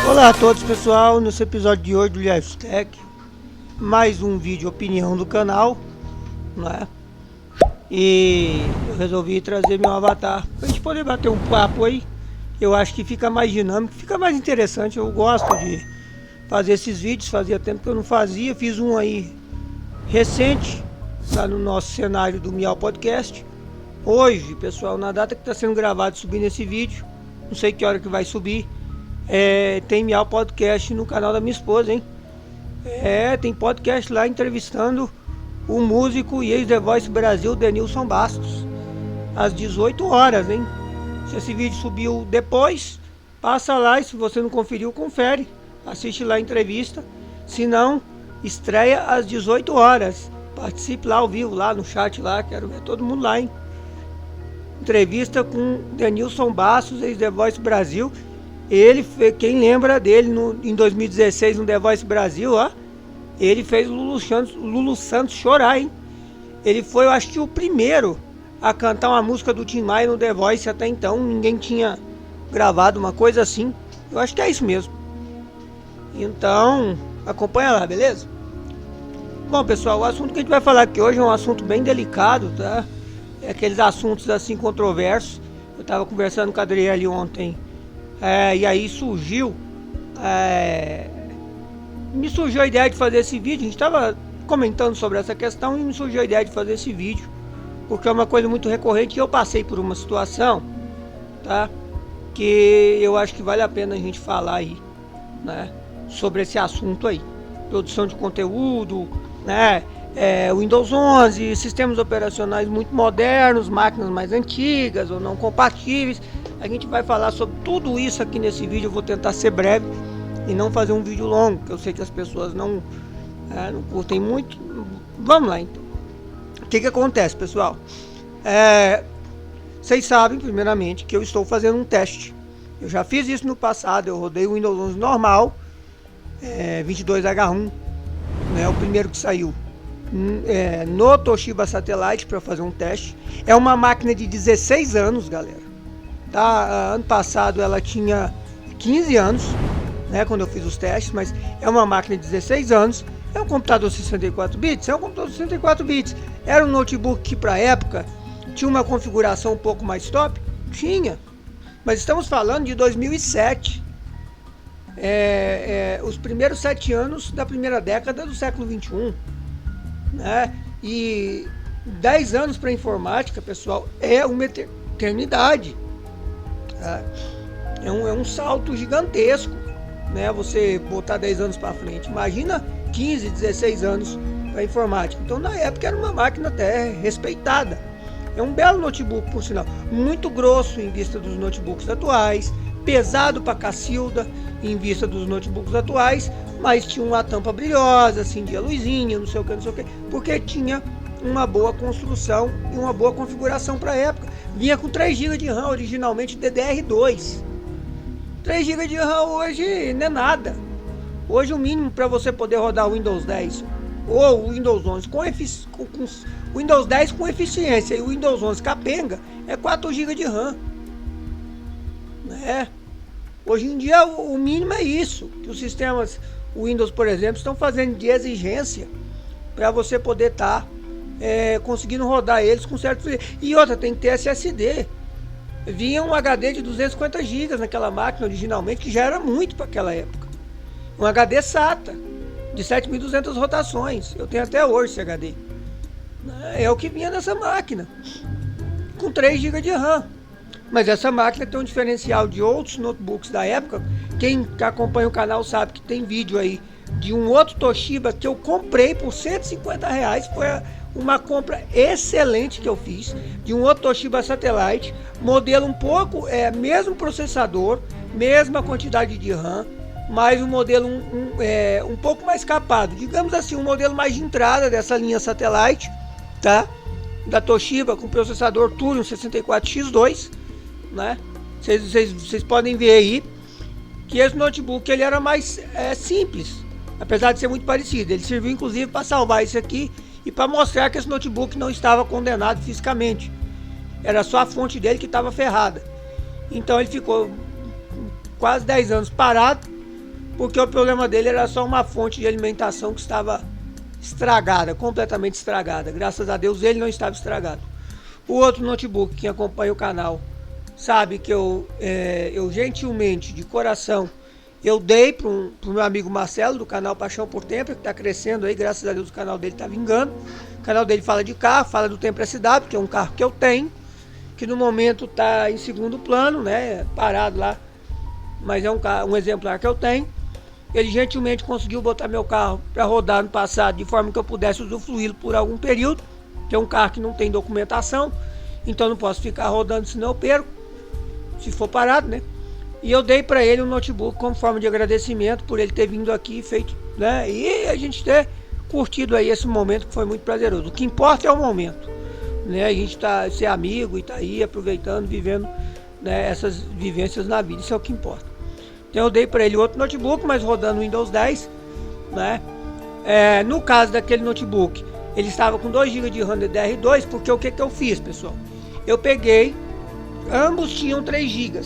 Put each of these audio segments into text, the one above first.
Olá a todos, pessoal. Nesse episódio de hoje do Lifestech, mais um vídeo opinião do canal, né? E eu resolvi trazer meu avatar pra gente poder bater um papo aí. Eu acho que fica mais dinâmico, fica mais interessante. Eu gosto de fazer esses vídeos, fazia tempo que eu não fazia. Fiz um aí recente, tá no nosso cenário do Miau Podcast. Hoje, pessoal, na data que está sendo gravado, subindo esse vídeo, não sei que hora que vai subir, tem Miau Podcast no canal da minha esposa, hein? Tem podcast lá entrevistando o músico e ex-The Voice Brasil, Denilson Bastos, às 18 horas, hein? Se esse vídeo subiu depois, passa lá e se você não conferiu, confere. Assiste lá a entrevista. Se não, estreia às 18 horas. Participe lá ao vivo, lá no chat lá, quero ver todo mundo lá, hein? Entrevista com Denilson Bastos, ex-The Voice Brasil. Ele, quem lembra dele em 2016 no The Voice Brasil, ó, ele fez o Lulu Santos chorar, hein? Ele foi, eu acho que o primeiro a cantar uma música do Tim Maia no The Voice até então. Ninguém tinha gravado uma coisa assim. Eu acho que é isso mesmo. Então, acompanha lá, beleza? Bom, pessoal, o assunto que a gente vai falar aqui hoje é um assunto bem delicado, tá? É aqueles assuntos assim controversos. Eu tava conversando com a Adriele ontem. E aí me surgiu a ideia de fazer esse vídeo. A gente estava comentando sobre essa questão e me surgiu a ideia de fazer esse vídeo, porque é uma coisa muito recorrente. Eu passei por uma situação, tá, que eu acho que vale a pena a gente falar aí, né, sobre esse assunto aí. Produção de conteúdo, né, Windows 11, sistemas operacionais muito modernos, máquinas mais antigas ou não compatíveis. A gente vai falar sobre tudo isso aqui nesse vídeo. Eu vou tentar ser breve e não fazer um vídeo longo, porque eu sei que as pessoas não curtem muito. Vamos lá então. O que acontece, pessoal? Vocês sabem, primeiramente, que eu estou fazendo um teste. Eu já fiz isso no passado. Eu rodei o Windows 11 normal, 22H1, né, o primeiro que saiu, no Toshiba Satellite, para fazer um teste. É uma máquina de 16 anos, galera. Tá? Ano passado ela tinha 15 anos, né, quando eu fiz os testes, mas é uma máquina de 16 anos. É um computador 64 bits? É um computador 64 bits. Era um notebook que para a época tinha uma configuração um pouco mais top? Tinha. Mas estamos falando de 2007. Os primeiros 7 anos da primeira década do século 21. Né? E 10 anos para informática, pessoal, é uma eternidade. É um salto gigantesco, né? Você botar 10 anos para frente. Imagina 15, 16 anos para informática. Então, na época, era uma máquina até respeitada. É um belo notebook, por sinal. Muito grosso em vista dos notebooks atuais. Pesado para cacilda em vista dos notebooks atuais. Mas tinha uma tampa brilhosa, acendia a luzinha, não sei o que. Porque tinha uma boa construção e uma boa configuração para a época. Vinha com 3 GB de RAM, originalmente DDR2. 3 GB de RAM hoje não é nada. Hoje o mínimo para você poder rodar o Windows 10 ou o Windows 11 com Windows 10 com eficiência e o Windows 11 capenga é 4 GB de RAM. Né? Hoje em dia o mínimo é isso, que os sistemas Windows, por exemplo, estão fazendo de exigência para você poder estar conseguindo rodar eles com certo... E outra, tem que ter SSD. Vinha um HD de 250 GB naquela máquina originalmente, que já era muito para aquela época. Um HD SATA de 7.200 rotações. Eu tenho até hoje esse HD. É o que vinha nessa máquina, com 3 GB de RAM. Mas essa máquina tem um diferencial de outros notebooks da época. Quem acompanha o canal sabe que tem vídeo aí de um outro Toshiba que eu comprei por R$150. Foi uma compra excelente que eu fiz, de um outro Toshiba Satellite, modelo um pouco, mesmo processador, mesma quantidade de RAM, mas um modelo um pouco mais capado, digamos assim, um modelo mais de entrada dessa linha Satellite, tá? Da Toshiba, com processador Thurion 64X2, né? Vocês podem ver aí que esse notebook ele era mais simples, apesar de ser muito parecido. Ele serviu inclusive para salvar esse aqui e para mostrar que esse notebook não estava condenado fisicamente. Era só a fonte dele que estava ferrada. Então ele ficou quase 10 anos parado, porque o problema dele era só uma fonte de alimentação que estava estragada, completamente estragada. Graças a Deus ele não estava estragado. O outro notebook, quem acompanha o canal sabe que eu gentilmente, de coração, eu dei para o meu amigo Marcelo, do canal Paixão por Tempra, que está crescendo aí, graças a Deus o canal dele está vingando. O canal dele fala de carro, fala do Tempra SW, que é um carro que eu tenho, que no momento está em segundo plano, né, parado lá, mas é um exemplar que eu tenho. Ele gentilmente conseguiu botar meu carro para rodar no passado, de forma que eu pudesse usufruí-lo por algum período, que é um carro que não tem documentação, então não posso ficar rodando, senão eu perco, se for parado, né? E eu dei para ele um notebook como forma de agradecimento por ele ter vindo aqui e feito, né? E a gente ter curtido aí esse momento que foi muito prazeroso. O que importa é o momento, né? A gente ser amigo e tá aí aproveitando, vivendo, né, essas vivências na vida. Isso é o que importa. Então eu dei para ele outro notebook, mas rodando Windows 10, né? No caso daquele notebook, ele estava com 2 GB de RAM DDR2, porque o que eu fiz, pessoal? Eu peguei, ambos tinham 3 GB.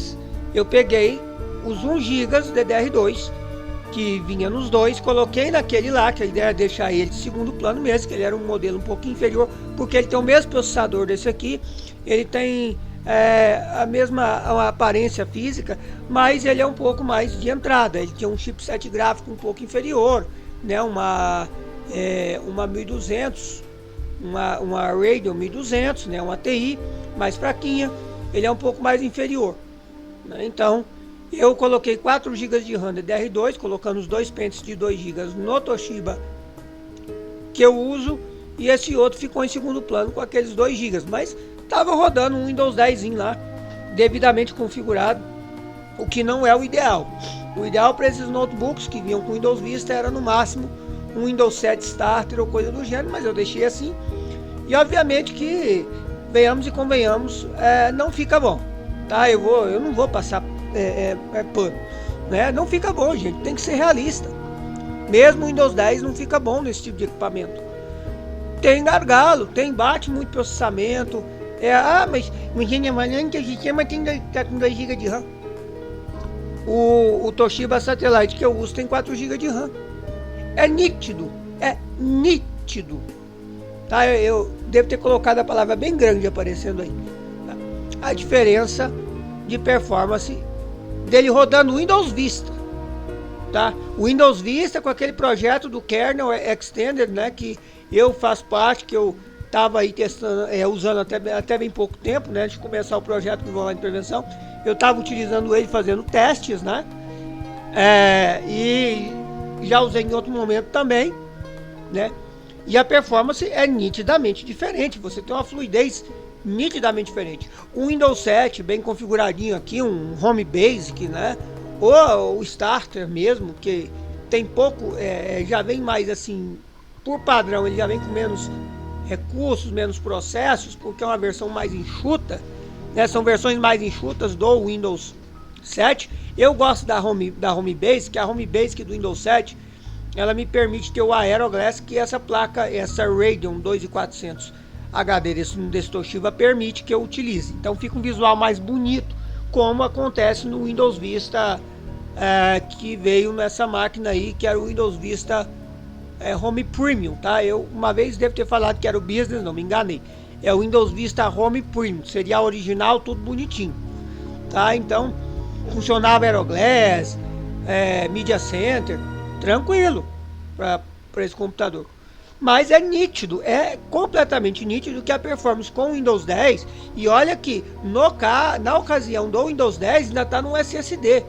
Eu peguei os 1 GB DDR2, que vinha nos dois, coloquei naquele lá, que a ideia é deixar ele de segundo plano mesmo, que ele era um modelo um pouquinho inferior, porque ele tem o mesmo processador desse aqui, ele tem a mesma aparência física, mas ele é um pouco mais de entrada, ele tinha um chipset gráfico um pouco inferior, né, uma 1200, uma Radeon 1200, né, uma TI mais fraquinha, ele é um pouco mais inferior, né? Então eu coloquei 4 GB de RAM DDR2, colocando os 2 pentes de 2 GB no Toshiba que eu uso, e esse outro ficou em segundo plano com aqueles 2 GB, mas estava rodando um Windows 10 lá, devidamente configurado, o que não é o ideal. O ideal para esses notebooks que vinham com Windows Vista era no máximo um Windows 7 Starter ou coisa do gênero, mas eu deixei assim. E obviamente que, venhamos e convenhamos, não fica bom, tá? Eu não vou passar pano, né? Não fica bom, gente, tem que ser realista. Mesmo o Windows 10 não fica bom nesse tipo de equipamento. Tem gargalo, bate muito processamento. Mas o sistema tá com 2 GB de RAM. O Toshiba Satellite que eu uso tem 4 GB de RAM. É nítido, tá? Eu devo ter colocado a palavra bem grande aparecendo aí, tá? A diferença de performance dele rodando Windows Vista, tá? O Windows Vista com aquele projeto do Kernel Extended, né, que eu faço parte, que eu estava aí testando, usando até bem pouco tempo, né, antes de começar o projeto do Online Prevenção, eu estava utilizando ele fazendo testes, né, e já usei em outro momento também, né, e a performance é nitidamente diferente, você tem uma fluidez nitidamente diferente. O Windows 7 bem configuradinho aqui, um Home Basic, né, ou o Starter mesmo, que tem pouco, já vem mais assim, por padrão, ele já vem com menos recursos, menos processos, porque é uma versão mais enxuta, né? São versões mais enxutas do Windows 7. Eu gosto da Home Basic, a Home Basic do Windows 7, ela me permite ter o Aeroglass, que essa placa, essa Radeon 2400 HD desse Toshiba permite que eu utilize. Então fica um visual mais bonito, como acontece no Windows Vista que veio nessa máquina aí, que era o Windows Vista Home Premium, tá? Eu uma vez devo ter falado que era o Business, não me enganei. É o Windows Vista Home Premium, seria a original, tudo bonitinho, tá? Então funcionava Aeroglass, Media Center, tranquilo para esse computador. Mas é nítido, é completamente nítido que a performance com o Windows 10, e olha que na ocasião do Windows 10 ainda está no SSD,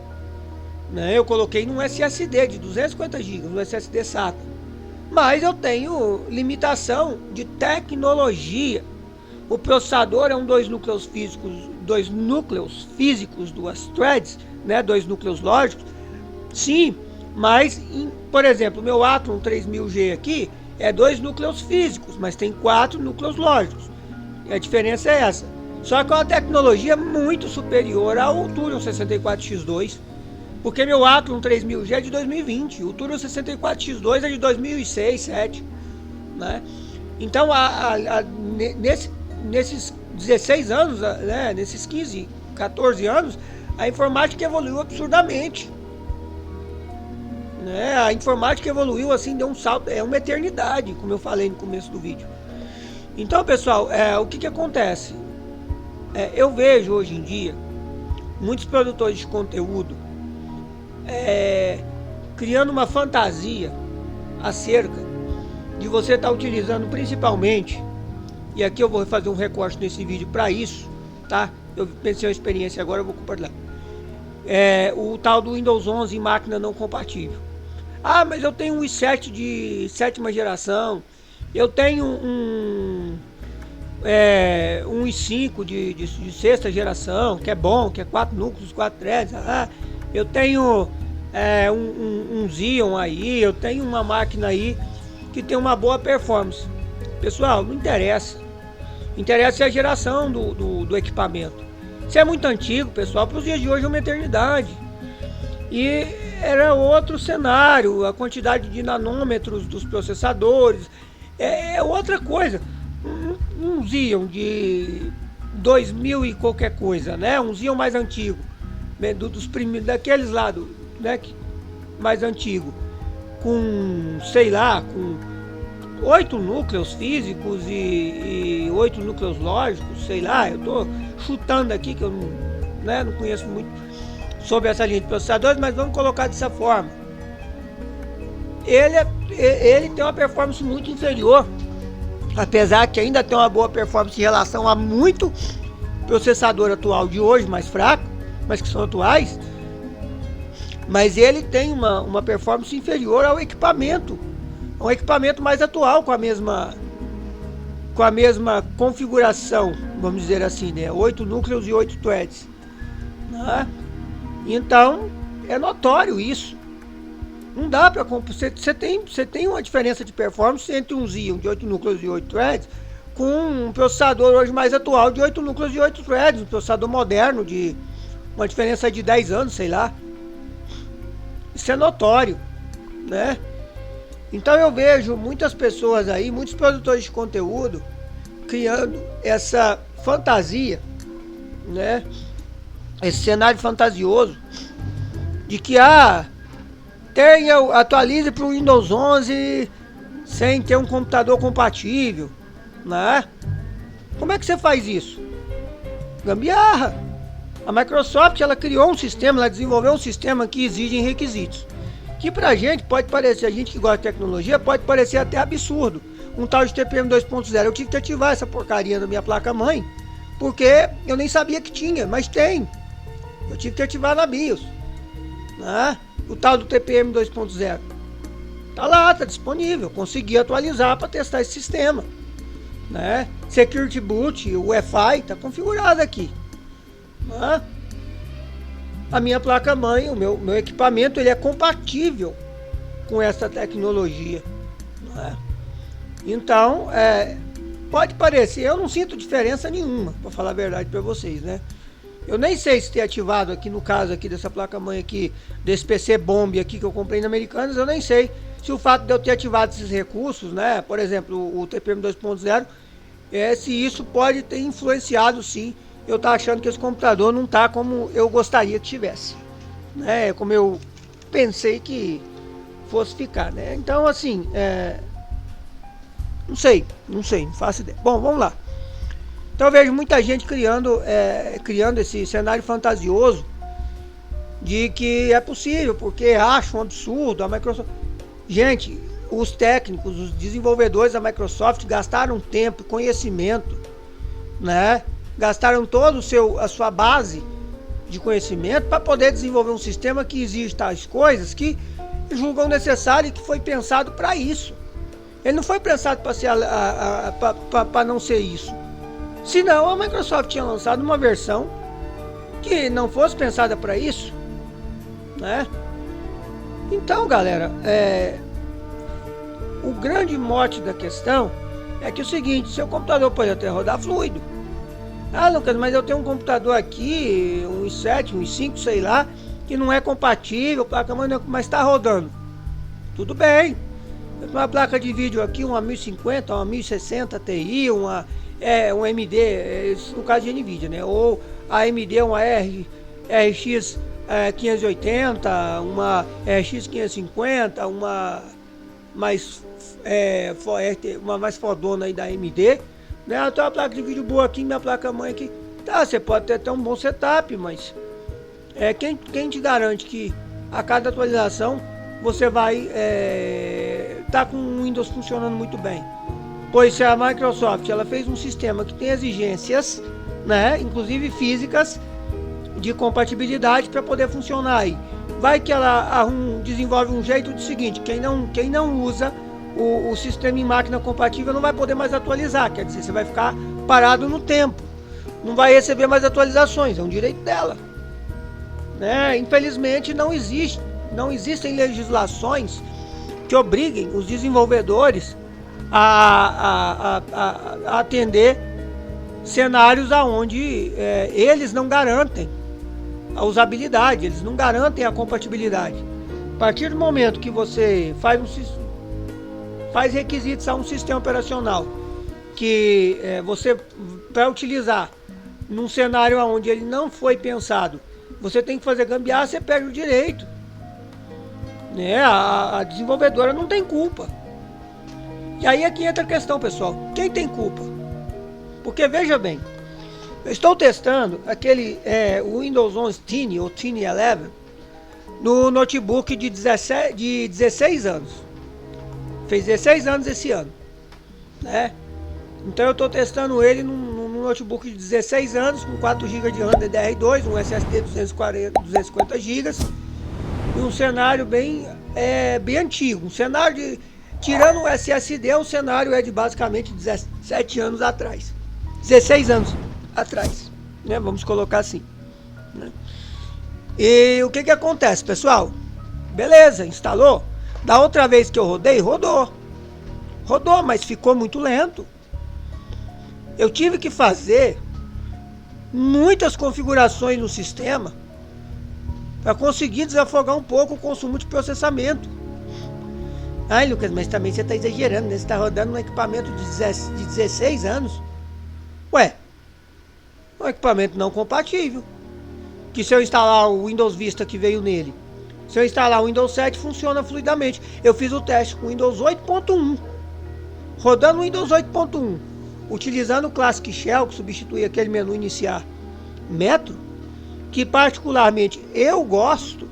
né? Eu coloquei num SSD de 250 GB, no SSD SATA, mas eu tenho limitação de tecnologia. O processador é um 2 núcleos físicos, 2 threads, né? 2 núcleos lógicos, sim, mas por exemplo, o meu Athlon 3000G aqui é 2 núcleos físicos, mas tem 4 núcleos lógicos. E a diferença é essa. Só que é uma tecnologia muito superior ao Thurion 64X2, Porque meu Athlon 3000G é de 2020, o Turbo 64X2 é de 2006, 2007, né? Então, nesses 16 anos, né, nesses 15, 14 anos, a informática evoluiu absurdamente. Né? A informática evoluiu assim, deu um salto, é uma eternidade, como eu falei no começo do vídeo. Então, pessoal, o que acontece? Eu vejo hoje em dia muitos produtores de conteúdo criando uma fantasia acerca de você estar utilizando principalmente, e aqui eu vou fazer um recorte nesse vídeo para isso, tá? Eu pensei uma experiência agora, eu vou compartilhar. O tal do Windows 11 em máquina não compatível. Ah, mas eu tenho um i7 de 7ª geração, eu tenho um i5 de 6ª geração, que é bom, que é 4 núcleos, 4 threads. Eu tenho um Xeon aí, eu tenho uma máquina aí que tem uma boa performance. Pessoal, não interessa. Interessa a geração do equipamento. Se é muito antigo, pessoal, para os dias de hoje é uma eternidade. E era outro cenário, a quantidade de nanômetros dos processadores é outra coisa. Um Xeon de 2000 e qualquer coisa, né? Um Xeon mais antigo, daqueles lá, né? Mais antigo, com, sei lá, com 8 núcleos físicos e 8 núcleos lógicos, sei lá, eu tô chutando aqui que eu não conheço muito sobre essa linha de processadores, mas vamos colocar dessa forma. Ele tem uma performance muito inferior, apesar que ainda tem uma boa performance em relação a muito processador atual de hoje, mais fraco, mas que são atuais, mas ele tem uma performance inferior ao equipamento, um equipamento mais atual, com a mesma configuração, vamos dizer assim, né? 8 núcleos e 8 threads, né? Então é notório isso. Não dá para você tem uma diferença de performance entre um Xeon de 8 núcleos e 8 threads com um processador hoje mais atual de 8 núcleos e 8 threads, um processador moderno de uma diferença de 10 anos, sei lá. Isso é notório, né? Então eu vejo muitas pessoas aí, muitos produtores de conteúdo criando essa fantasia, né? Esse cenário fantasioso de que atualize para o Windows 11 sem ter um computador compatível, né? Como é que você faz isso? Gambiarra. A Microsoft, ela criou um sistema, ela desenvolveu um sistema que exige requisitos, que pra gente pode parecer, a gente que gosta de tecnologia, pode parecer até absurdo. Um tal de TPM 2.0, eu tive que ativar essa porcaria na minha placa-mãe, porque eu nem sabia que tinha, mas tem. Eu tive que ativar na BIOS, né? O tal do TPM 2.0 tá lá, tá disponível, consegui atualizar para testar esse sistema, né? Security Boot, o Wi-Fi tá configurado aqui, né? A minha placa-mãe, o meu equipamento, ele é compatível com essa tecnologia, né? Então, pode parecer, eu não sinto diferença nenhuma, para falar a verdade para vocês, né? Eu nem sei se ter ativado aqui, no caso aqui dessa placa-mãe aqui, desse PC Bomb aqui que eu comprei na Americanas, eu nem sei se o fato de eu ter ativado esses recursos, né? Por exemplo, o TPM 2.0, se isso pode ter influenciado, sim. Eu tá achando que esse computador não tá como eu gostaria que tivesse, né? Como eu pensei que fosse ficar, né? Então, assim, não sei, não faço ideia. Bom, vamos lá. Então eu vejo muita gente criando esse cenário fantasioso de que é possível, porque acham um absurdo a Microsoft. Gente, os técnicos, os desenvolvedores da Microsoft gastaram tempo, conhecimento, né? Gastaram toda a sua base de conhecimento para poder desenvolver um sistema que exige tais coisas que julgam necessário e que foi pensado para isso. Ele não foi pensado para não ser isso. Senão a Microsoft tinha lançado uma versão que não fosse pensada para isso, né? Então, galera, o grande mote da questão é que o seguinte: seu computador pode até rodar fluido. Ah, Lucas, mas eu tenho um computador aqui, um i7, um i5, sei lá, que não é compatível, placa-mãe, mas está rodando. Tudo bem. Eu tenho uma placa de vídeo aqui, uma 1050, uma 1060 Ti, um AMD, no caso de NVIDIA, né? Ou a AMD, uma RX 580, uma RX 550, uma mais fodona aí da AMD, né? Eu tenho uma placa de vídeo boa aqui, minha placa-mãe aqui. Tá, você pode ter até um bom setup, mas quem te garante que a cada atualização você vai tá com o Windows funcionando muito bem? Pois se a Microsoft ela fez um sistema que tem exigências, né, inclusive físicas, de compatibilidade para poder funcionar aí. Vai que ela desenvolve um jeito do seguinte: quem não usa o sistema em máquina compatível não vai poder mais atualizar, quer dizer, você vai ficar parado no tempo, não vai receber mais atualizações, é um direito dela, né? Infelizmente não existem legislações que obriguem os desenvolvedores a atender cenários aonde eles não garantem a usabilidade, eles não garantem a compatibilidade. A partir do momento que você faz requisitos a um sistema operacional que você vai utilizar num cenário onde ele não foi pensado, você tem que fazer gambiarra, você perde o direito, né? A desenvolvedora não tem culpa. E aí aqui entra a questão, pessoal: quem tem culpa? Porque veja bem, eu estou testando aquele Windows 11 Teen ou Teen 11 no notebook de 16 anos. Fez 16 anos esse ano, né? Então eu estou testando ele num notebook de 16 anos com 4 GB de RAM DDR2, um SSD 250 GB e um cenário bem antigo. Um cenário tirando o SSD, o cenário de basicamente 17 anos atrás. 16 anos atrás, né? Vamos colocar assim, né? E o que acontece, pessoal? Beleza, instalou. Da outra vez que eu rodei, rodou, mas ficou muito lento. Eu tive que fazer muitas configurações no sistema para conseguir desafogar um pouco o consumo de processamento. Ai, Lucas, mas também você está exagerando, né? Você está rodando um equipamento de 16 anos. Ué, um equipamento não compatível. Que se eu instalar o Windows Vista que veio nele, se eu instalar o Windows 7, funciona fluidamente. Eu fiz o teste com o Windows 8.1. Rodando o Windows 8.1, utilizando o Classic Shell, que substitui aquele menu iniciar Metro, que particularmente eu gosto,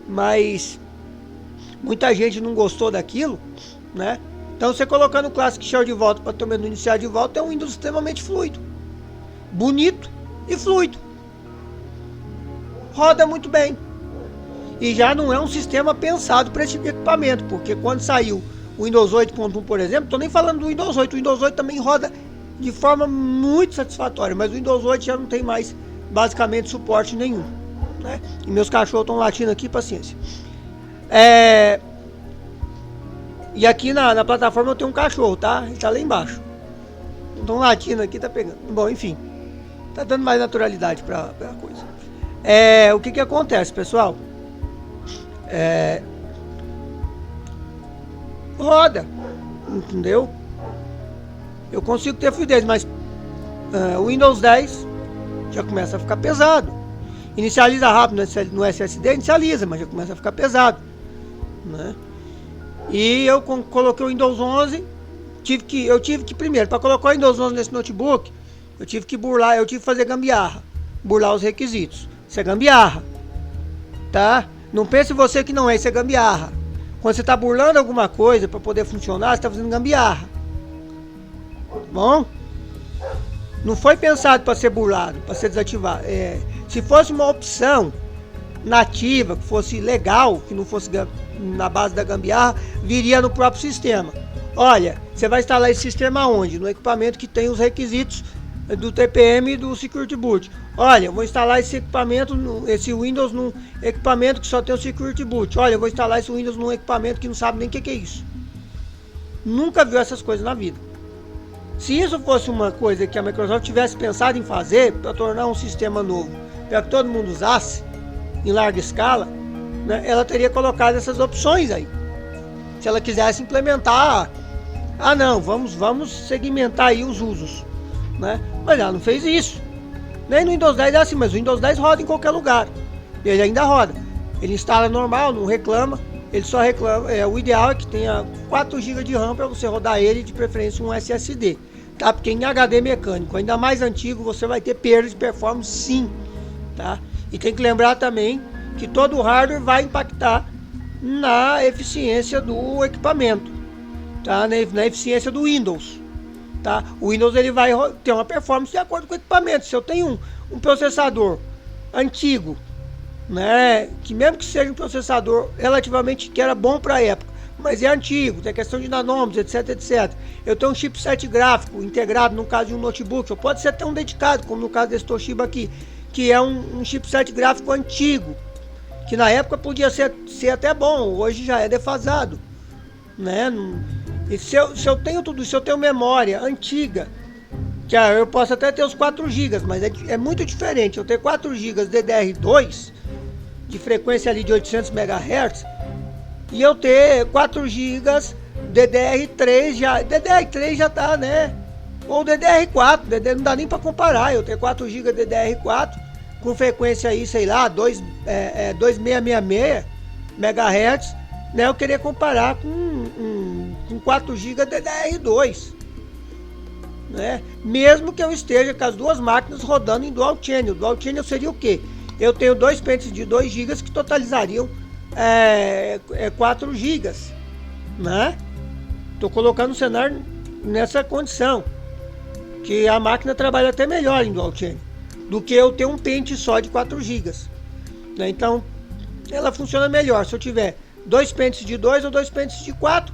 mas muita gente não gostou daquilo, né? Então você colocando o Classic Shell de volta para ter o menu iniciar de volta, é um Windows extremamente fluido, bonito e fluido. Roda muito bem. E já não é um sistema pensado para esse tipo de equipamento, porque quando saiu o Windows 8.1, por exemplo, estou nem falando do Windows 8, o Windows 8 também roda de forma muito satisfatória, mas o Windows 8 já não tem mais basicamente suporte nenhum, né? E meus cachorros estão latindo aqui, paciência. E aqui na plataforma eu tenho um cachorro, tá? Ele tá lá embaixo. Estão latindo aqui, tá pegando. Bom, enfim, tá dando mais naturalidade pra coisa. O que acontece, pessoal? Roda, entendeu? Eu consigo ter fluidez, mas o Windows 10 já começa a ficar pesado. Inicializa rápido no SSD, inicializa, mas já começa a ficar pesado, né? E eu coloquei o Windows 11, eu tive que primeiro, para colocar o Windows 11 nesse notebook, eu tive que fazer gambiarra, burlar os requisitos. Isso é gambiarra, tá? Não pense você que não é, isso é gambiarra. Quando você está burlando alguma coisa para poder funcionar, você está fazendo gambiarra. Bom? Não foi pensado para ser burlado, para ser desativado. Se fosse uma opção nativa, que fosse legal, que não fosse na base da gambiarra, viria no próprio sistema. Olha, você vai instalar esse sistema onde? No equipamento que tem os requisitos do TPM e do Security Boot. Olha, eu vou instalar esse equipamento, esse Windows num equipamento que só tem o Security Boot. Olha, eu vou instalar esse Windows num equipamento que não sabe nem o que é isso. Nunca viu essas coisas na vida. Se isso fosse uma coisa que a Microsoft tivesse pensado em fazer para tornar um sistema novo, para que todo mundo usasse, em larga escala, né, ela teria colocado essas opções aí. Se ela quisesse implementar, não, vamos segmentar aí os usos, né? Mas ela não fez isso. Nem no Windows 10 é assim, mas o Windows 10 roda em qualquer lugar. Ele ainda roda. Ele instala normal, não reclama. Ele só reclama. O ideal é que tenha 4 GB de RAM para você rodar ele, de preferência um SSD. Tá? Porque em HD mecânico, ainda mais antigo, você vai ter perda de performance sim. Tá? E tem que lembrar também que todo o hardware vai impactar na eficiência do equipamento, tá? Na eficiência do Windows, tá? O Windows ele vai ter uma performance de acordo com o equipamento. Se eu tenho um processador antigo, né, que mesmo que seja um processador relativamente que era bom para a época, mas é antigo, tem questão de nanômetros, etc. Eu tenho um chipset gráfico integrado no caso de um notebook, ou pode ser até um dedicado, como no caso desse Toshiba aqui, que é um chipset gráfico antigo, que na época podia ser até bom, hoje já é defasado, né? E se eu tenho tudo isso, se eu tenho memória antiga, que eu posso até ter os 4 GB, mas é muito diferente eu ter 4 GB DDR2 de frequência ali de 800 MHz e eu ter 4 GB DDR3 já tá, né? Ou DDR4, não dá nem para comparar. Eu ter 4 GB DDR4 com frequência aí, sei lá, 2666 MHz, né? Eu queria comparar com 4 GB DDR2, né? Mesmo que eu esteja com as duas máquinas rodando em dual channel. Dual channel seria o quê? Eu tenho 2 pentes de 2 GB que totalizariam 4 GB, né? Tô colocando o cenário nessa condição, que a máquina trabalha até melhor em dual channel do que eu ter um pente só de 4 GB, né? Então ela funciona melhor se eu tiver 2 pentes de 2 ou 2 pentes de 4,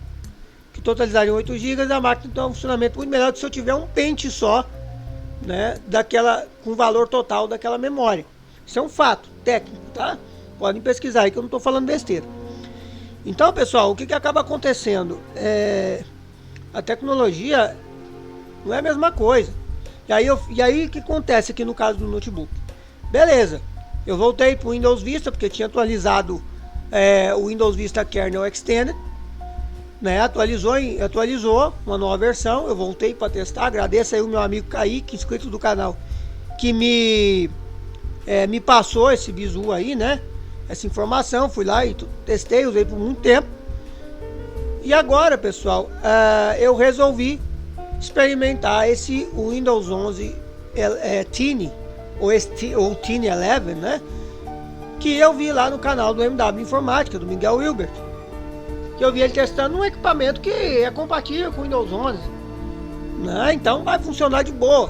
que totalizariam 8 GB. A máquina tem um funcionamento muito melhor do que se eu tiver um pente só, né, com o valor total daquela memória. Isso é um fato técnico, tá? Podem pesquisar aí que eu não estou falando besteira. Então, pessoal, o que acaba acontecendo? A tecnologia não é a mesma coisa. E aí o que acontece aqui no caso do notebook? Beleza, eu voltei para o Windows Vista, porque tinha atualizado o Windows Vista Kernel Extended, né? Atualizou uma nova versão. Eu voltei para testar. Agradeço aí o meu amigo Kaique, inscrito do canal, que me passou esse bizu aí, né? Essa informação. Fui lá e testei, usei por muito tempo. E agora, pessoal, eu resolvi experimentar o Windows 11 Tiny ou Tiny 11, né? Que eu vi lá no canal do MW Informática, do Miguel Wilbert, que eu vi ele testando um equipamento que é compatível com o Windows 11, né? Então vai funcionar de boa.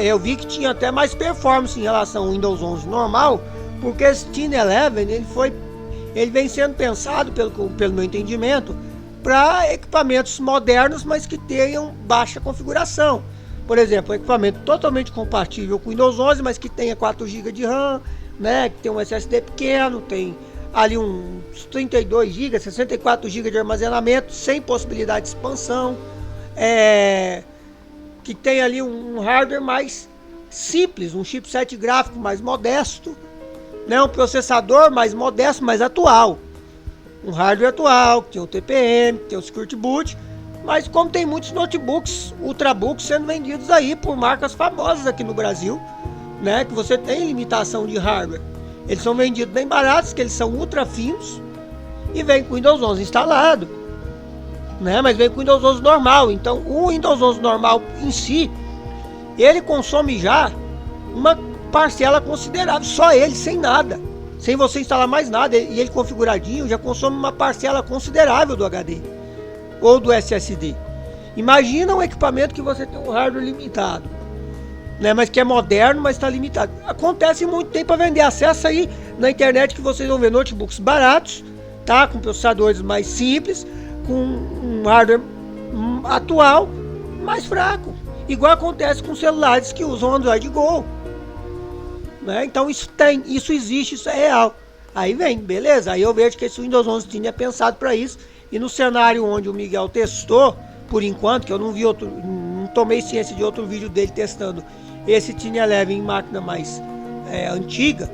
Eu vi que tinha até mais performance em relação ao Windows 11 normal, porque esse Tiny 11 ele vem sendo pensado, pelo meu entendimento, para equipamentos modernos, mas que tenham baixa configuração. Por exemplo, um equipamento totalmente compatível com o Windows 11, mas que tenha 4 GB de RAM, né? Que tem um SSD pequeno, tem ali uns 32 GB, 64 GB de armazenamento, sem possibilidade de expansão, que tem ali um hardware mais simples, um chipset gráfico mais modesto, né? Um processador mais modesto, mais atual, um hardware atual, que tem o TPM, que tem o Security Boot. Mas como tem muitos notebooks, ultrabooks sendo vendidos aí por marcas famosas aqui no Brasil, né, que você tem limitação de hardware, eles são vendidos bem baratos, que eles são ultra finos e vem com o Windows 11 instalado, né, mas vem com o Windows 11 normal. Então o Windows 11 normal em si, ele consome já uma parcela considerável, só ele, sem nada, sem você instalar mais nada, e ele configuradinho já consome uma parcela considerável do HD ou do SSD. Imagina um equipamento que você tem um hardware limitado, né, mas que é moderno, mas está limitado. Acontece muito, tem para vender. Acesso aí na internet que vocês vão ver notebooks baratos, tá, com processadores mais simples, com um hardware atual, mais fraco, igual acontece com celulares que usam Android Go, né? Então isso existe, isso é real. Aí vem, beleza, aí eu vejo que esse Windows 11 Tiny é pensado para isso. E no cenário onde o Miguel testou, por enquanto, que eu não vi não tomei ciência de outro vídeo dele testando esse Tiny 11 em máquina mais antiga,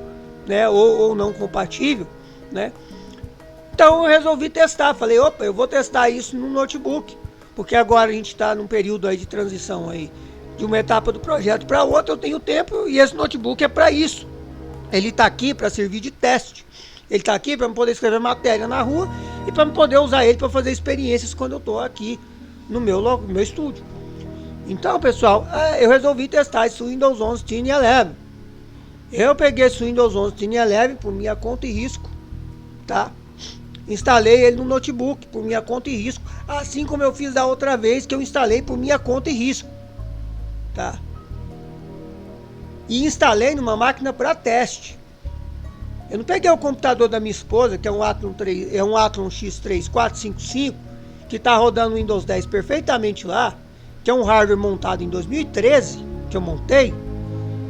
né, ou não compatível, né? Então eu resolvi testar, falei, opa, eu vou testar isso no notebook, porque agora a gente está num período aí de transição aí, de uma etapa do projeto para outra, eu tenho tempo e esse notebook é para isso. Ele está aqui para servir de teste, ele está aqui para poder escrever matéria na rua e para poder usar ele para fazer experiências quando eu estou aqui no meu estúdio. Então, pessoal, eu resolvi testar esse Windows 11 Tiny 11. Eu peguei esse Windows 11 Tiny 11 por minha conta e risco, tá? Instalei ele no notebook por minha conta e risco, assim como eu fiz da outra vez que eu instalei por minha conta e risco, tá? E instalei numa máquina para teste. Eu não peguei o computador da minha esposa, que é um Athlon X3455, que está rodando o Windows 10 perfeitamente lá, que é um hardware montado em 2013, que eu montei,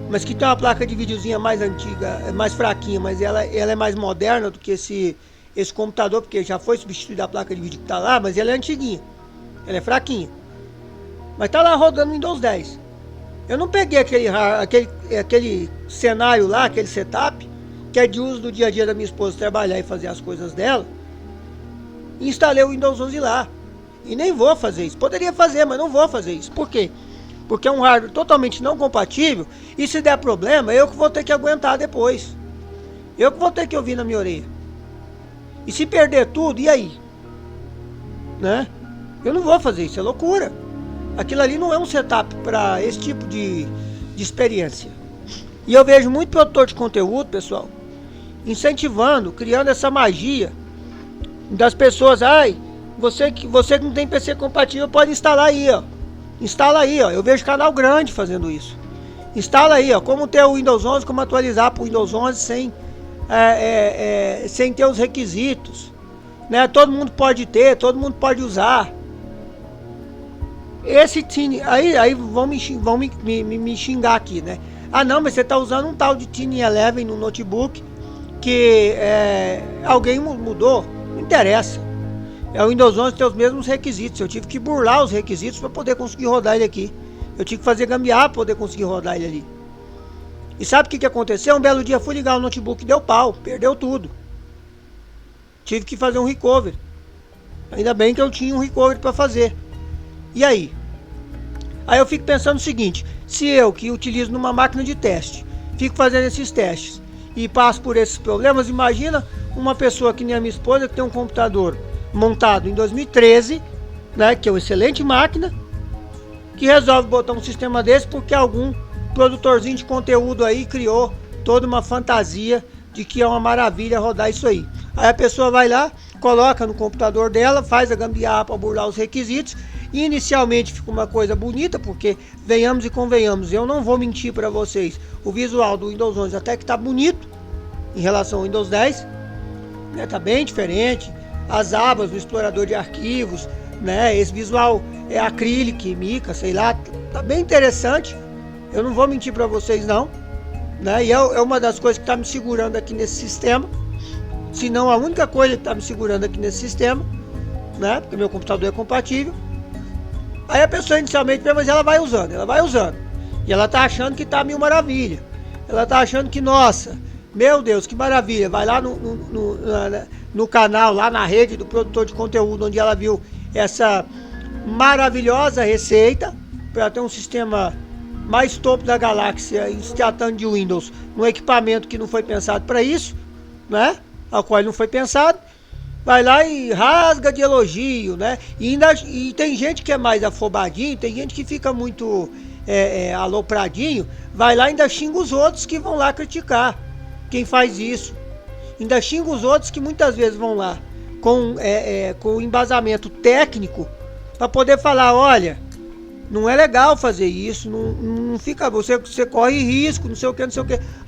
mas que tem uma placa de videozinha mais antiga, mais fraquinha, mas ela é mais moderna do que esse computador, porque já foi substituída a placa de vídeo que está lá, mas ela é antiguinha, ela é fraquinha, mas está lá rodando o Windows 10. Eu não peguei aquele cenário lá, aquele setup, que é de uso do dia a dia da minha esposa trabalhar e fazer as coisas dela, e instalei o Windows 11 lá. E nem vou fazer isso. Poderia fazer, mas não vou fazer isso. Por quê? Porque é um hardware totalmente não compatível. E se der problema, eu que vou ter que aguentar depois. Eu que vou ter que ouvir na minha orelha. E se perder tudo, e aí? Né? Eu não vou fazer isso, é loucura. Aquilo ali não é um setup para esse tipo de experiência. E eu vejo muito produtor de conteúdo, pessoal, incentivando, criando essa magia das pessoas. Ai, você que não tem PC compatível pode instalar aí, ó. Instala aí, ó. Eu vejo canal grande fazendo isso. Instala aí, ó. Como ter o Windows 11, como atualizar para o Windows 11 sem ter os requisitos, né? Todo mundo pode ter, todo mundo pode usar. Esse Tiny, aí vão me xingar aqui, né? Ah, não, mas você tá usando um tal de Tiny 11 no notebook que alguém mudou. Não interessa. O Windows 11 tem os mesmos requisitos. Eu tive que burlar os requisitos para poder conseguir rodar ele aqui. Eu tive que fazer gambiarra para poder conseguir rodar ele ali. E sabe o que aconteceu? Um belo dia fui ligar o notebook e deu pau. Perdeu tudo. Tive que fazer um recovery. Ainda bem que eu tinha um recovery para fazer. E aí? Aí eu fico pensando o seguinte. Se eu, que utilizo numa máquina de teste, fico fazendo esses testes e passo por esses problemas, imagina uma pessoa que nem a minha esposa, que tem um computador montado em 2013, né, que é uma excelente máquina, que resolve botar um sistema desse porque algum produtorzinho de conteúdo aí criou toda uma fantasia de que é uma maravilha rodar isso aí. Aí a pessoa vai lá, coloca no computador dela, faz a gambiarra para burlar os requisitos, e inicialmente fica uma coisa bonita, porque venhamos e convenhamos, eu não vou mentir para vocês, o visual do Windows 11 até que tá bonito em relação ao Windows 10, né, tá bem diferente. As abas do explorador de arquivos, né? Esse visual é acrílico, mica, sei lá, tá bem interessante. Eu não vou mentir para vocês não, né? E é uma das coisas que tá me segurando aqui nesse sistema. Se não a única coisa que tá me segurando aqui nesse sistema, né? Porque meu computador é compatível. Aí a pessoa inicialmente pensa, mas ela vai usando. E ela tá achando que tá mil maravilha. Ela tá achando que, nossa, meu Deus, que maravilha. Vai lá no canal, lá na rede do produtor de conteúdo, onde ela viu essa maravilhosa receita para ter um sistema mais topo da galáxia, se tratando de Windows, num equipamento que não foi pensado para isso, né? Ao qual não foi pensado. Vai lá e rasga de elogio, né? E tem gente que é mais afobadinho, tem gente que fica muito alopradinho, vai lá e ainda xinga os outros que vão lá criticar quem faz isso. Ainda xinga os outros que muitas vezes vão lá com embasamento técnico para poder falar, olha, não é legal fazer isso, não fica, você corre risco, não sei o que.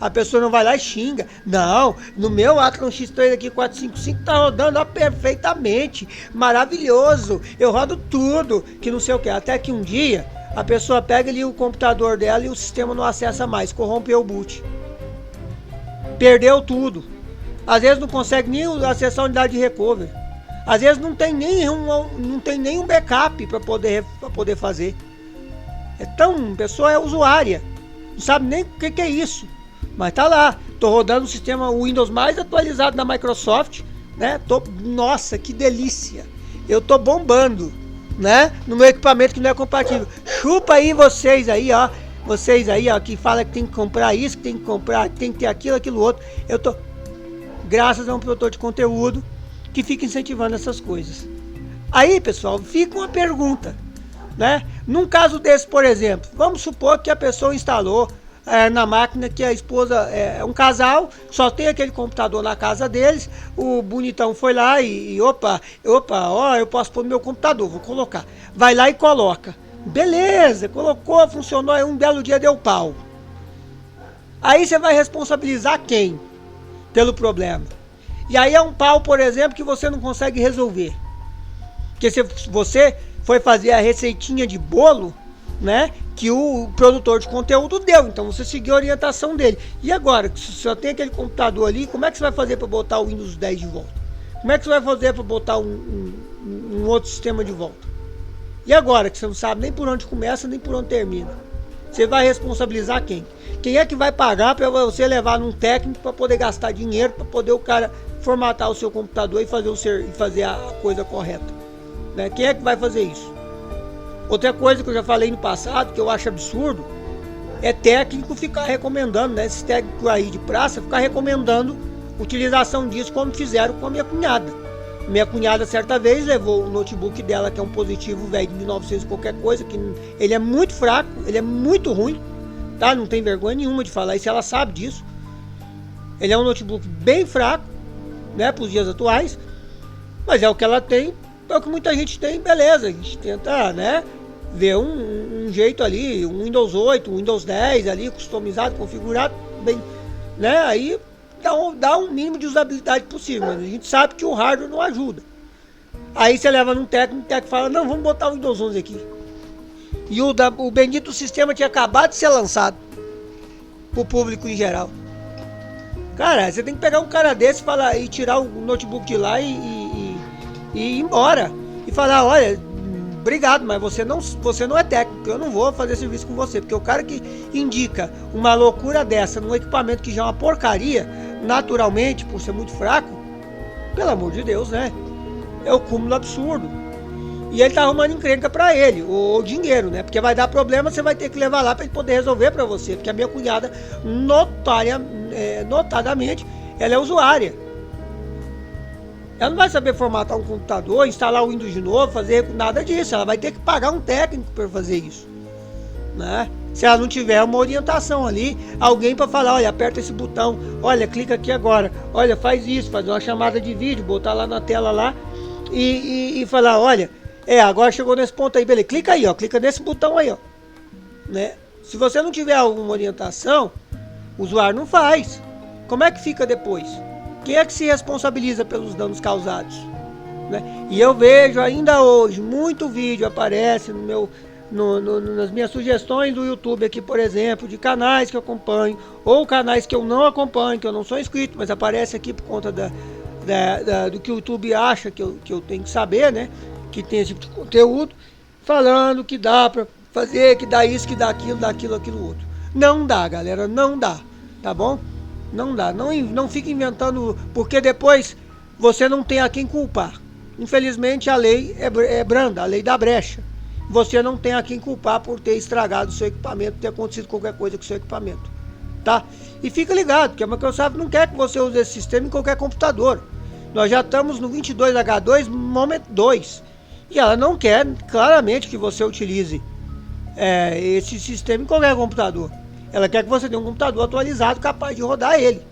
A pessoa não vai lá e xinga. Não, no meu Athlon X3 aqui 455 tá rodando perfeitamente, maravilhoso, eu rodo tudo, que não sei o que. Até que um dia a pessoa pega ali o computador dela e o sistema não acessa mais, corrompeu o boot, perdeu tudo. Às vezes não consegue nem acessar a unidade de recovery. Às vezes não tem nenhum backup para poder fazer. A pessoa é usuária, não sabe nem o que é isso. Mas tá lá, tô rodando o sistema Windows mais atualizado da Microsoft, né? Nossa, que delícia! Eu tô bombando, né? No meu equipamento que não é compatível. Chupa aí vocês aí, ó. Vocês aí, ó, que fala que tem que comprar isso, que tem que comprar, que tem que ter aquilo, aquilo outro. Eu tô, graças a um produtor de conteúdo que fica incentivando essas coisas. Aí, pessoal, fica uma pergunta, né? Num caso desse, por exemplo, vamos supor que a pessoa instalou na máquina que a esposa é um casal, só tem aquele computador na casa deles, o bonitão foi lá e opa, ó, eu posso pôr no meu computador, vou colocar. Vai lá e coloca. Beleza, colocou, funcionou, aí um belo dia deu pau. Aí você vai responsabilizar quem pelo problema? E aí é um pau, por exemplo, que você não consegue resolver. Porque se você foi fazer a receitinha de bolo, né, que o produtor de conteúdo deu, então você seguiu a orientação dele. E agora, se só tem aquele computador ali, como é que você vai fazer para botar o Windows 10 de volta? Como é que você vai fazer para botar um outro sistema de volta? E agora, que você não sabe nem por onde começa, nem por onde termina? Você vai responsabilizar quem? Quem é que vai pagar para você levar num técnico para poder gastar dinheiro, para poder o cara formatar o seu computador e fazer a coisa correta? Né? Quem é que vai fazer isso? Outra coisa que eu já falei no passado, que eu acho absurdo, é técnico ficar recomendando, né? Esses técnicos aí de praça, ficar recomendando utilização disso, como fizeram com a minha cunhada. Minha cunhada, certa vez, levou o notebook dela, que é um positivo velho de 1900 qualquer coisa, que ele é muito fraco, ele é muito ruim, tá? Não tem vergonha nenhuma de falar isso, ela sabe disso. Ele é um notebook bem fraco, né, para os dias atuais, mas é o que ela tem, é o que muita gente tem, beleza. A gente tenta, né, ver um jeito ali, um Windows 8, um Windows 10 ali, customizado, configurado, bem, né, aí dá um mínimo de usabilidade possível, mas a gente sabe que o hardware não ajuda. Aí você leva num técnico, o técnico fala, não, vamos botar o Windows 11 aqui. E o bendito sistema tinha acabado de ser lançado pro público em geral. Cara, você tem que pegar um cara desse e tirar o notebook de lá e ir embora. E falar, olha, obrigado, mas você não é técnico, eu não vou fazer serviço com você. Porque o cara que indica uma loucura dessa num equipamento que já é uma porcaria, naturalmente, por ser muito fraco, pelo amor de Deus, né? É o cúmulo absurdo. E ele tá arrumando encrenca pra ele, ou dinheiro, né? Porque vai dar problema, você vai ter que levar lá pra ele poder resolver pra você. Porque a minha cunhada, notadamente, ela é usuária. Ela não vai saber formatar um computador, instalar o Windows de novo, fazer nada disso. Ela vai ter que pagar um técnico para fazer isso, né? Se ela não tiver uma orientação ali, alguém para falar, olha, aperta esse botão, olha, clica aqui agora, olha, faz isso, fazer uma chamada de vídeo, botar lá na tela lá e falar, olha, agora chegou nesse ponto aí, beleza, clica aí, ó, clica nesse botão aí, ó, né? Se você não tiver alguma orientação, o usuário não faz. Como é que fica depois? Quem é que se responsabiliza pelos danos causados? Né? E eu vejo ainda hoje, muito vídeo aparece nas minhas sugestões do YouTube aqui, por exemplo, de canais que eu acompanho, ou canais que eu não acompanho, que eu não sou inscrito, mas aparece aqui por conta do que o YouTube acha que eu tenho que saber, né? Que tem esse tipo de conteúdo, falando que dá pra fazer, que dá isso, que dá aquilo, aquilo outro. Não dá, galera, não dá, tá bom? Não dá, não fica inventando, porque depois você não tem a quem culpar. Infelizmente a lei é branda, a lei da brecha. Você não tem a quem culpar por ter estragado o seu equipamento, ter acontecido qualquer coisa com o seu equipamento, tá? E fica ligado, que a Microsoft não quer que você use esse sistema em qualquer computador. Nós já estamos no 22H2 Moment 2. E ela não quer, claramente, que você utilize esse sistema em qualquer computador. Ela quer que você tenha um computador atualizado capaz de rodar ele,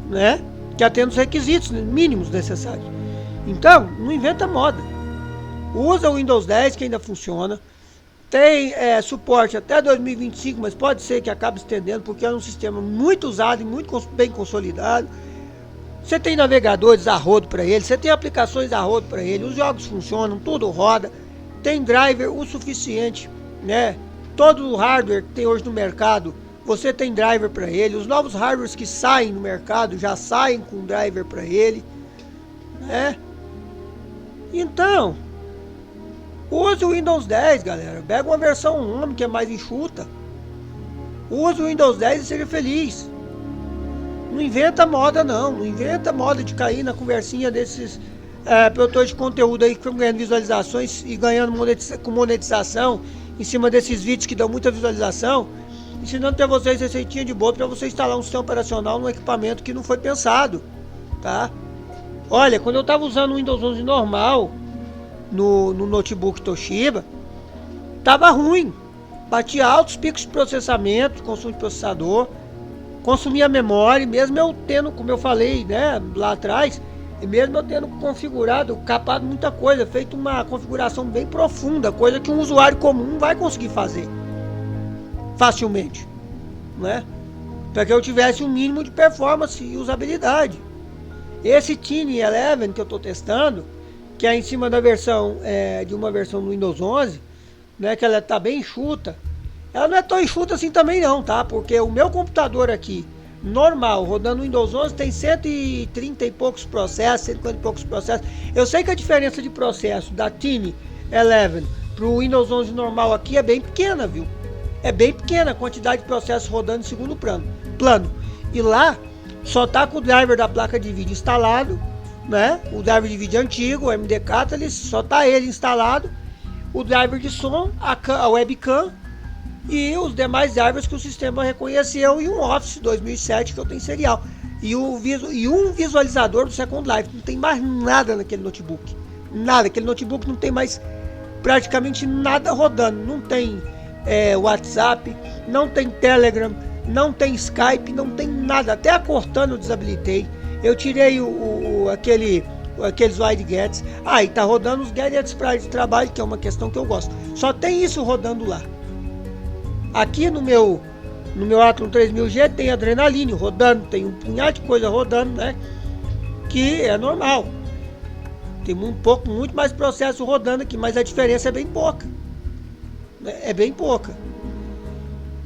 né? Que atenda os requisitos mínimos necessários. Então, não inventa moda. Usa o Windows 10 que ainda funciona. Tem suporte até 2025, mas pode ser que acabe estendendo porque é um sistema muito usado e muito bem consolidado. Você tem navegadores a rodo para ele, você tem aplicações a rodo para ele, os jogos funcionam, tudo roda. Tem driver o suficiente, né? Todo o hardware que tem hoje no mercado, você tem driver para ele. Os novos hardwares que saem no mercado já saem com driver para ele, né? Então, use o Windows 10, galera. Pega uma versão 1 que é mais enxuta, Use o Windows 10 e seja feliz. Não inventa moda não. Não inventa moda de cair na conversinha desses produtores de conteúdo aí que estão ganhando visualizações e ganhando com monetização em cima desses vídeos que dão muita visualização, ensinando para vocês receitinha de bolo para você instalar um sistema operacional num equipamento que não foi pensado, tá? Olha, quando eu estava usando o Windows 11 normal no notebook Toshiba, tava ruim, batia altos picos de processamento, consumo de processador, consumia memória, mesmo eu tendo, como eu falei, né, lá atrás, e mesmo eu tendo configurado, capado muita coisa, feito uma configuração bem profunda, coisa que um usuário comum não vai conseguir fazer facilmente, né? Para que eu tivesse um mínimo de performance e usabilidade. Esse Tiny 11 que eu estou testando, que é em cima da versão de uma versão do Windows 11, né, que ela está bem enxuta. Ela não é tão enxuta assim também não, tá? Porque o meu computador aqui normal, rodando Windows 11, tem 130 e poucos processos, 150 e poucos processos. Eu sei que a diferença de processo da Tiny 11 para o Windows 11 normal aqui é bem pequena, viu? É bem pequena a quantidade de processos rodando em segundo plano. E lá só tá com o driver da placa de vídeo instalado, né? O driver de vídeo antigo, o MD Catalyst, só tá ele instalado. O driver de som, a webcam e os demais drivers que o sistema reconheceu, e um Office 2007 que eu tenho serial, e um visualizador do Second Life. Não tem mais nada naquele notebook, nada. Aquele notebook não tem mais praticamente nada rodando. Não tem WhatsApp, não tem Telegram, não tem Skype, não tem nada. Até a Cortana eu desabilitei. Eu tirei aqueles widgets. E tá rodando os gadgets para de trabalho, que é uma questão que eu gosto. Só tem isso rodando lá. Aqui no meu Atom 3000G tem Adrenaline rodando, tem um punhado de coisa rodando, né? Que é normal. Tem muito mais processo rodando aqui, mas a diferença é bem pouca. É bem pouca.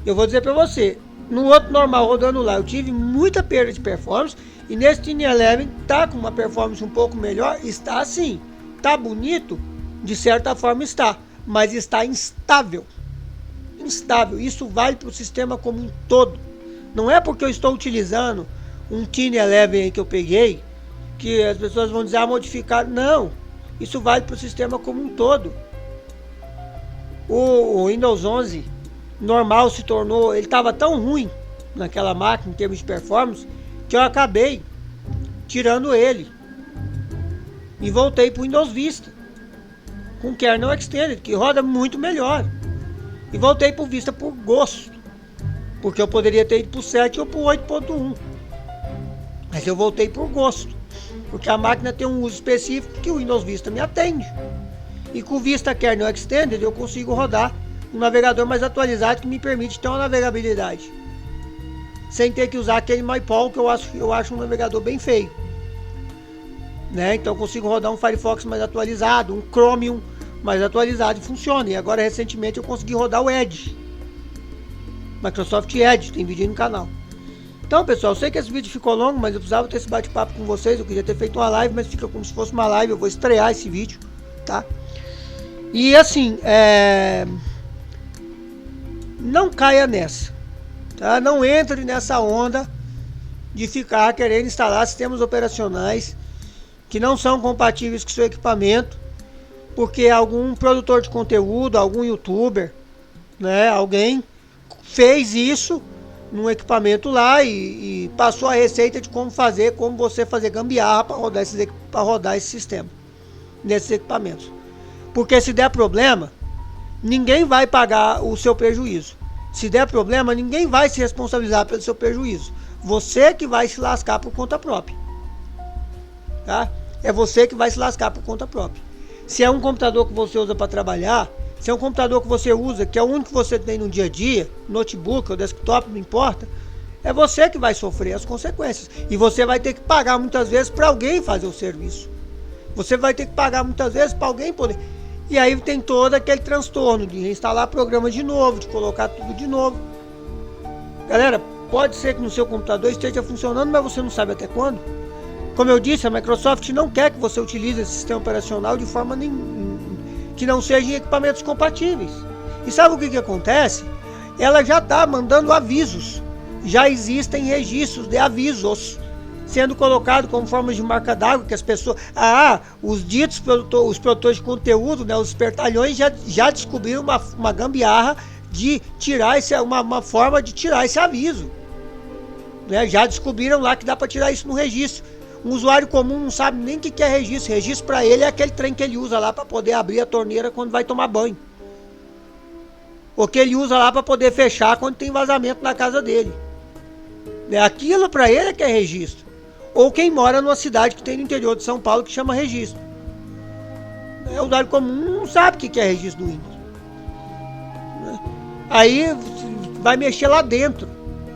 Eu vou dizer para você, no outro normal rodando lá, eu tive muita perda de performance, e nesse Tiny 11 tá com uma performance um pouco melhor. Está assim, tá bonito, de certa forma está, mas está instável. Isso vale para o sistema como um todo. Não é porque eu estou utilizando um Tiny 11 aí que eu peguei que as pessoas vão dizer modificar. Não, isso vale para o sistema como um todo. O Windows 11 normal se tornou, ele estava tão ruim naquela máquina em termos de performance, que eu acabei tirando ele e voltei para o Windows Vista com kernel extended, que roda muito melhor. E voltei para o Vista por gosto, porque eu poderia ter ido para o 7 ou para o 8.1, mas eu voltei por gosto, porque a máquina tem um uso específico que o Windows Vista me atende. E com o Vista Kernel Extended eu consigo rodar um navegador mais atualizado, que me permite ter uma navegabilidade sem ter que usar aquele MyPaul, que eu acho um navegador bem feio, né? Então eu consigo rodar um Firefox mais atualizado, um Chromium mais atualizado, e funciona. E agora recentemente eu consegui rodar o Edge, Microsoft Edge, tem vídeo aí no canal. Então pessoal, eu sei que esse vídeo ficou longo, mas eu precisava ter esse bate-papo com vocês. Eu queria ter feito uma live, mas fica como se fosse uma live. Eu vou estrear esse vídeo, tá? E assim, não caia nessa, tá? Não entre nessa onda de ficar querendo instalar sistemas operacionais que não são compatíveis com o seu equipamento, porque algum produtor de conteúdo, algum youtuber, né, alguém fez isso num equipamento lá e passou a receita de como você fazer gambiarra para rodar esse sistema nesses equipamentos. Porque se der problema, ninguém vai pagar o seu prejuízo. Se der problema, ninguém vai se responsabilizar pelo seu prejuízo. Você que vai se lascar por conta própria, tá? É você que vai se lascar por conta própria. Se é um computador que você usa para trabalhar, se é um computador que você usa, que é o único que você tem no dia a dia, notebook ou desktop, não importa, é você que vai sofrer as consequências. E você vai ter que pagar muitas vezes para alguém fazer o serviço. Você vai ter que pagar muitas vezes para alguém poder. E aí tem todo aquele transtorno de instalar programa de novo, de colocar tudo de novo. Galera, pode ser que no seu computador esteja funcionando, mas você não sabe até quando. Como eu disse, a Microsoft não quer que você utilize esse sistema operacional de forma que não seja em equipamentos compatíveis. E sabe o que acontece? ela já está mandando avisos. Já existem registros de avisos sendo colocados como formas de marca d'água que as pessoas... os ditos os produtores de conteúdo, né, os espertalhões já descobriram uma gambiarra de tirar uma forma de tirar esse aviso. Né? Já descobriram lá que dá para tirar isso no registro. Um usuário comum não sabe nem o que é registro. Registro para ele é aquele trem que ele usa lá para poder abrir a torneira quando vai tomar banho. Ou que ele usa lá para poder fechar quando tem vazamento na casa dele. Aquilo para ele é que é registro. Ou quem mora numa cidade que tem no interior de São Paulo que chama registro. O usuário comum não sabe o que é registro do Windows. Aí vai mexer lá dentro,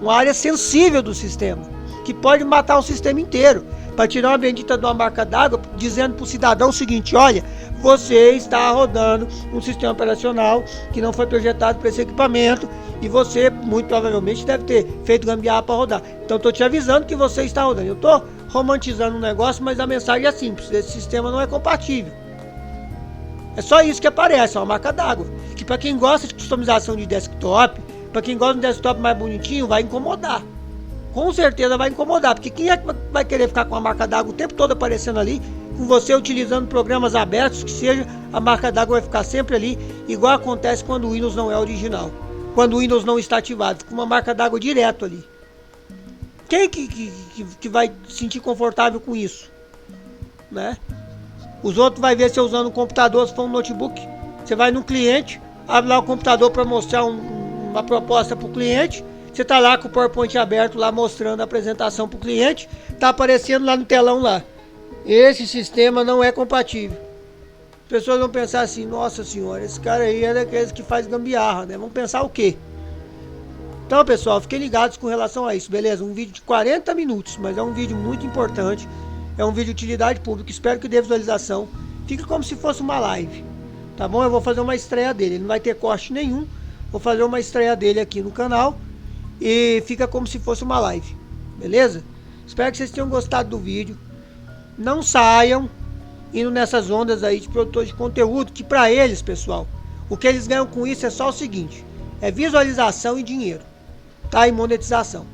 uma área sensível do sistema, que pode matar o sistema inteiro, para tirar uma bendita de uma marca d'água, dizendo para o cidadão o seguinte: olha, você está rodando um sistema operacional que não foi projetado para esse equipamento e você muito provavelmente deve ter feito gambiarra para rodar. Então estou te avisando que você está rodando. Eu estou romantizando um negócio, mas a mensagem é simples: esse sistema não é compatível. É só isso que aparece, é uma marca d'água. Que para quem gosta de customização de desktop, para quem gosta de um desktop mais bonitinho, vai incomodar. Com certeza vai incomodar, porque quem é que vai querer ficar com a marca d'água o tempo todo aparecendo ali, com você utilizando programas abertos, que seja, a marca d'água vai ficar sempre ali, igual acontece quando o Windows não é original. Quando o Windows não está ativado, fica uma marca d'água direto ali. Quem que vai se sentir confortável com isso? Né? Os outros vai ver você usando um computador, se for um notebook. Você vai no cliente, abre lá o computador para mostrar uma proposta para o cliente. Você está lá com o PowerPoint aberto, lá mostrando a apresentação para o cliente. Está aparecendo lá no telão lá: esse sistema não é compatível. As pessoas vão pensar assim: nossa senhora, esse cara aí é daqueles que faz gambiarra, né? Vão pensar o quê? Então, pessoal, fiquem ligados com relação a isso, beleza? Um vídeo de 40 minutos, mas é um vídeo muito importante. É um vídeo de utilidade pública, espero que dê visualização. Fica como se fosse uma live, tá bom? Eu vou fazer uma estreia dele, ele não vai ter corte nenhum. Vou fazer uma estreia dele aqui no canal e fica como se fosse uma live, beleza? Espero que vocês tenham gostado do vídeo. Não saiam indo nessas ondas aí de produtores de conteúdo, que para eles, pessoal, o que eles ganham com isso é só o seguinte: é visualização e dinheiro, tá? E monetização.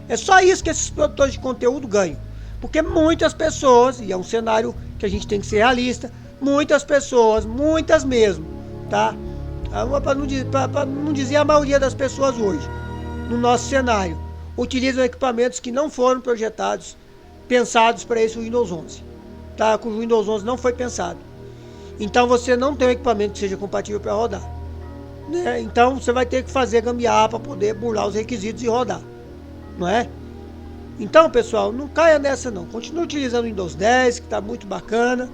É só isso que esses produtores de conteúdo ganham. Porque muitas pessoas, e é um cenário que a gente tem que ser realista, muitas pessoas, muitas mesmo, tá? Para não dizer a maioria das pessoas hoje, no nosso cenário, utilizam equipamentos que não foram projetados, pensados para esse Windows 11, tá? O Windows 11 não foi pensado. Então você não tem um equipamento que seja compatível para rodar, né? Então você vai ter que fazer gambiarra para poder burlar os requisitos e rodar, não é? Então, pessoal, não caia nessa não. Continue utilizando o Windows 10, que está muito bacana,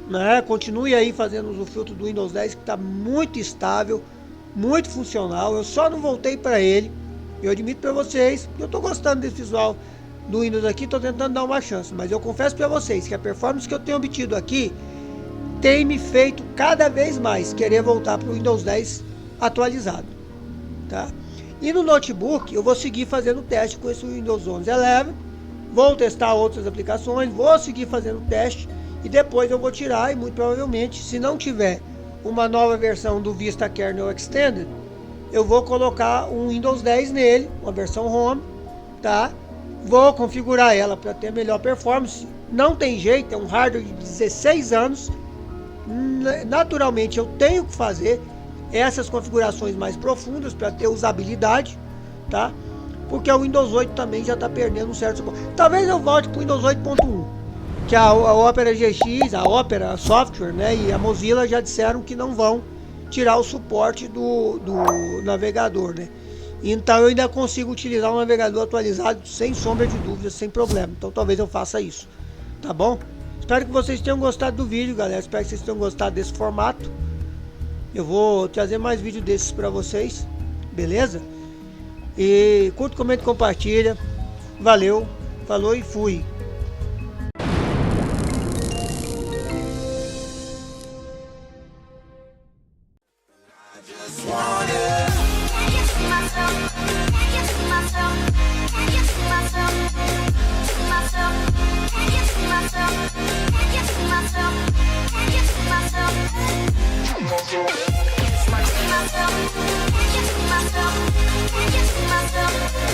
né? Continue aí fazendo usufruto do Windows 10, que está muito estável, muito funcional. Eu só não voltei para ele. Eu admito para vocês que eu estou gostando desse visual do Windows aqui, estou tentando dar uma chance. Mas eu confesso para vocês que a performance que eu tenho obtido aqui tem me feito cada vez mais querer voltar para o Windows 10 atualizado, tá? E no notebook eu vou seguir fazendo teste com esse Windows 11 Eleven. Vou testar outras aplicações, vou seguir fazendo teste e depois eu vou tirar, e muito provavelmente, se não tiver uma nova versão do Vista Kernel Extended, eu vou colocar um Windows 10 nele, uma versão Home, tá? Vou configurar ela para ter melhor performance. Não tem jeito, é um hardware de 16 anos. Naturalmente eu tenho que fazer essas configurações mais profundas para ter usabilidade, tá? Porque o Windows 8 também já está perdendo um certo suporte. Talvez eu volte para o Windows 8.1, que a Opera GX, a Opera Software, né, e a Mozilla já disseram que não vão tirar o suporte do navegador, né? Então eu ainda consigo utilizar um navegador atualizado sem sombra de dúvidas, sem problema. Então talvez eu faça isso, tá bom? Espero que vocês tenham gostado do vídeo, galera. Espero que vocês tenham gostado desse formato. Eu vou trazer mais vídeos desses para vocês, beleza? E curta, comenta e compartilha. Valeu, falou e fui.